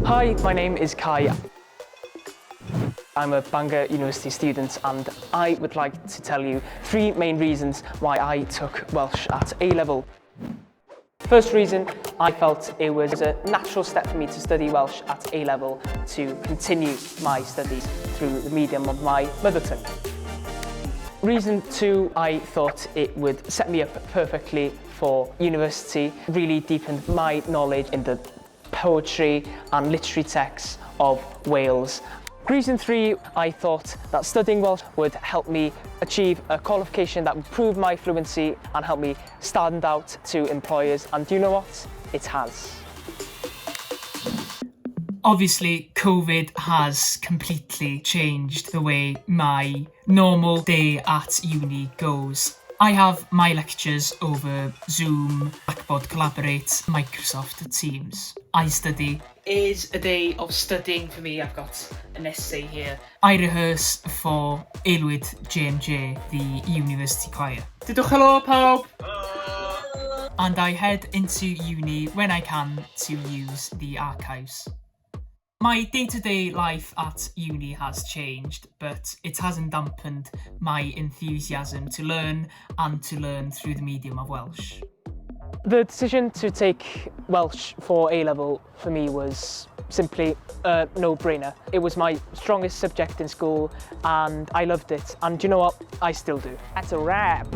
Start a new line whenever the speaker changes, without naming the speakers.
Hi, my name is Kai. I'm a Bangor University student and I would like to tell you 3 main reasons why I took Welsh at A-level. First reason, I felt it was a natural step for me to study Welsh at A-level to continue my studies through the medium of my mother tongue. Reason 2, I thought it would set me up perfectly for university, really deepened my knowledge in the poetry and literary texts of Wales. Reason 3, I thought that studying Welsh would help me achieve a qualification that would prove my fluency and help me stand out to employers, and do you know what? It has.
Obviously, COVID has completely changed the way my normal day at uni goes. I have my lectures over Zoom, Blackboard Collaborate, Microsoft Teams. I study. Is a day of studying for me. I've got an essay here. I rehearse for Aelwyd J&J, the university choir. Dydwch helo pawb! And I head into uni when I can to use the archives. My day-to-day life at uni has changed, but it hasn't dampened my enthusiasm to learn and to learn through the medium of Welsh.
The decision to take Welsh for A-level for me was simply a no-brainer. It was my strongest subject in school and I loved it, and do you know what? I still do. That's a wrap.